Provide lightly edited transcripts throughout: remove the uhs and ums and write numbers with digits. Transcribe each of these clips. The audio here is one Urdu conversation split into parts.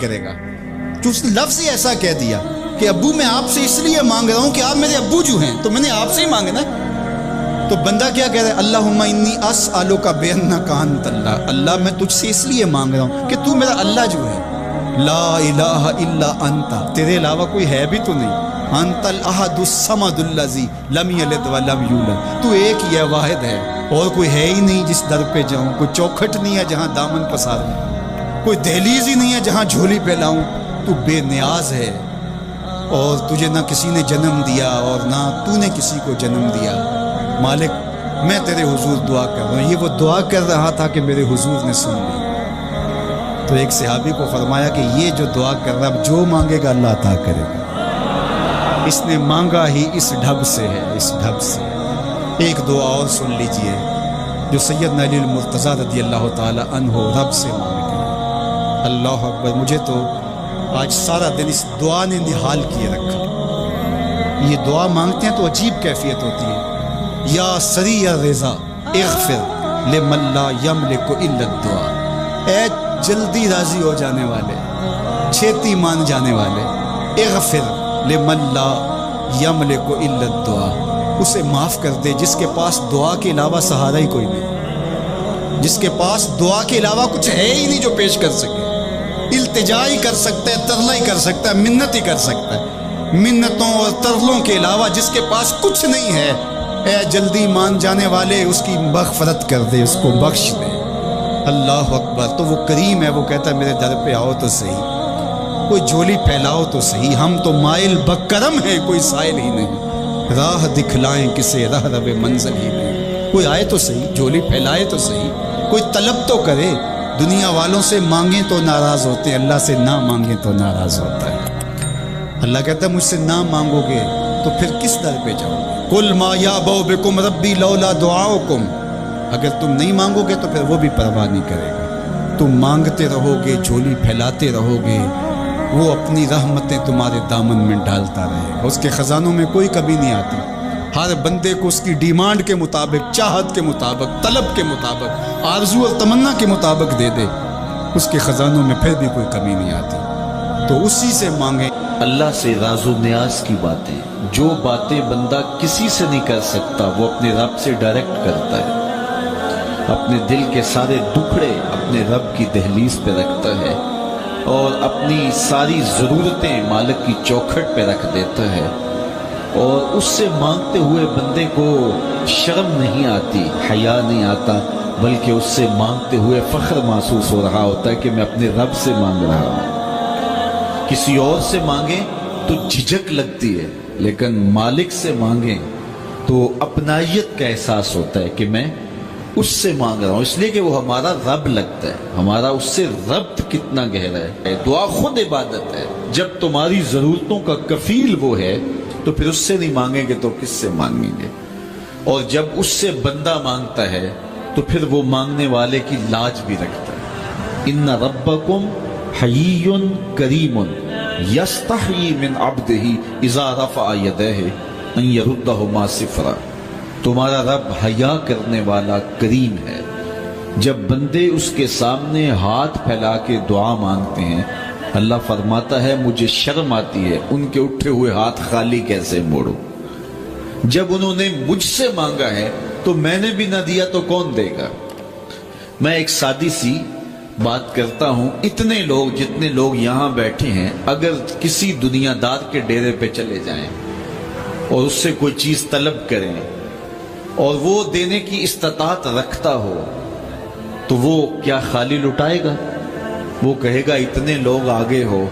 کرے گا؟ کہ اس نے لفظ ہی ایسا کہہ دیا کہ ابو میں آپ سے اس لیے مانگ رہا ہوں کہ آپ میرے ابو جو ہیں، تو میں نے آپ سے ہی مانگنا۔ تو بندہ کیا کہہ رہا ہے؟ اللہم انی اسألک بانک انت اللہ، اللہ میں تجھ سے اس لیے مانگ رہا ہوں کہ تو میرا اللہ جو ہے، لا الہ الا انت، تیرے علاوہ کوئی ہے بھی تو نہیں، انت الاحد الصمد الذی لم یلد ولم یولد، تو ایک ہی ہے، واحد ہے، اور کوئی ہے ہی نہیں جس در پہ جاؤں، کوئی چوکھٹ نہیں ہے جہاں دامن پساروں، کوئی دہلیز ہی نہیں ہے جہاں جھولی پھیلاؤں، تو بے نیاز ہے، اور تجھے نہ کسی نے جنم دیا اور نہ تو نے کسی کو جنم دیا۔ مالک میں تیرے حضور دعا کر رہا ہوں۔ یہ وہ دعا کر رہا تھا کہ میرے حضور نے سن لی۔ تو ایک صحابی کو فرمایا کہ یہ جو دعا کر رہا ہے، جو مانگے گا اللہ عطا کرے گا، اس نے مانگا ہی اس ڈھب سے ہے، اس ڈھب سے۔ ایک دعا اور سن لیجئے جو سیدنا علی المرتضیٰ رضی اللہ تعالی عنہ رب سے مانگتے ہیں۔ اللہ اکبر، مجھے تو آج سارا دن اس دعا نے نحال کیے رکھا۔ یہ دعا مانگتے ہیں تو عجیب کیفیت ہوتی ہے۔ یا سریع الرضا اغفر لمن لا یملک الا الدعاء، اے جلدی راضی ہو جانے والے، چھیتی مان جانے والے، اغفر لمن لا یملک الا الدعاء، اسے معاف کر دے جس کے پاس دعا کے علاوہ سہارا ہی کوئی نہیں، جس کے پاس دعا کے علاوہ کچھ ہے ہی نہیں جو پیش کر سکے۔ التجا ہی کر سکتا ہے، ترلا ہی کر سکتا ہے، منت ہی کر سکتا ہے، منتوں اور ترلوں کے علاوہ جس کے پاس کچھ نہیں ہے، اے جلدی مان جانے والے اس کی مغفرت کر دے، اس کو بخش دے۔ اللہ اکبر۔ تو وہ کریم ہے، وہ کہتا ہے میرے در پہ آؤ تو صحیح، کوئی جھولی پھیلاؤ تو صحیح، ہم تو مائل بکرم ہیں، کوئی سائل ہی نہیں، راہ دکھلائیں کسے راہ رو منزل ہی نہیں، کوئی آئے تو صحیح، جھولی پھیلائے تو صحیح، کوئی طلب تو کرے۔ دنیا والوں سے مانگیں تو ناراض ہوتے ہیں، اللہ سے نہ مانگیں تو ناراض ہوتا ہے۔ اللہ کہتا ہے مجھ سے نہ مانگو گے تو پھر کس در پہ جاؤ گے؟ قل ما یعبأ بکم ربی لولا دعاؤکم، اگر تم نہیں مانگو گے تو پھر وہ بھی پرواہ نہیں کرے گا۔ تم مانگتے رہو گے، جھولی پھیلاتے رہو گے، وہ اپنی رحمتیں تمہارے دامن میں ڈالتا رہے گا۔ اس کے خزانوں میں کوئی کمی نہیں آتی، ہر بندے کو اس کی ڈیمانڈ کے مطابق، چاہت کے مطابق، طلب کے مطابق، آرزو اور تمنا کے مطابق دے دے، اس کے خزانوں میں پھر بھی کوئی کمی نہیں آتی۔ تو اسی سے مانگیں۔ اللہ سے راز و نیاز کی باتیں، جو باتیں بندہ کسی سے نہیں کر سکتا وہ اپنے رب سے ڈائریکٹ کرتا ہے، اپنے دل کے سارے دکھڑے اپنے رب کی دہلیز پہ رکھتا ہے، اور اپنی ساری ضرورتیں مالک کی چوکھٹ پہ رکھ دیتا ہے، اور اس سے مانگتے ہوئے بندے کو شرم نہیں آتی، حیا نہیں آتا، بلکہ اس سے مانگتے ہوئے فخر محسوس ہو رہا ہوتا ہے کہ میں اپنے رب سے مانگ رہا ہوں۔ کسی اور سے مانگیں تو جھجک لگتی ہے، لیکن مالک سے مانگیں تو اپنائیت کا احساس ہوتا ہے کہ میں اس سے مانگ رہا ہوں، اس لیے کہ وہ ہمارا رب لگتا ہے، ہمارا اس سے ربط کتنا گہرا ہے۔ دعا خود عبادت ہے، جب تمہاری ضرورتوں کا کفیل وہ ہے تو پھر اس سے نہیں مانگیں گے تو کس سے مانگیں گے؟ اور جب اس سے بندہ مانگتا ہے تو پھر وہ مانگنے والے کی لاج بھی رکھتا ہے۔ ان ربکم حیی کریم یستحیی من عبدہ اذا رفع یدیہ ان یردہما صفرا، تمہارا رب حیا کرنے والا کریم ہے، جب بندے اس کے سامنے ہاتھ پھیلا کے دعا مانگتے ہیں اللہ فرماتا ہے مجھے شرم آتی ہے ان کے اٹھے ہوئے ہاتھ خالی کیسے موڑوں، جب انہوں نے مجھ سے مانگا ہے تو میں نے بھی نہ دیا تو کون دے گا۔ میں ایک سادی سی بات کرتا ہوں، اتنے لوگ جتنے لوگ یہاں بیٹھے ہیں اگر کسی دنیا دار کے ڈیرے پہ چلے جائیں اور اس سے کوئی چیز طلب کریں اور وہ دینے کی استطاعت رکھتا ہو تو وہ کیا خالی لٹائے گا؟ وہ کہے گا اتنے لوگ آگے ہو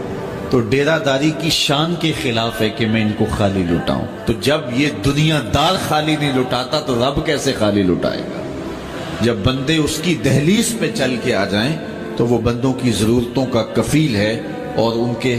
تو ڈیرہ داری کی شان کے خلاف ہے کہ میں ان کو خالی لٹاؤں۔ تو جب یہ دنیا دار خالی نہیں لٹاتا تو رب کیسے خالی لٹائے گا؟ جب بندے اس کی دہلیز پہ چل کے آ جائیں تو وہ بندوں کی ضرورتوں کا کفیل ہے اور ان کے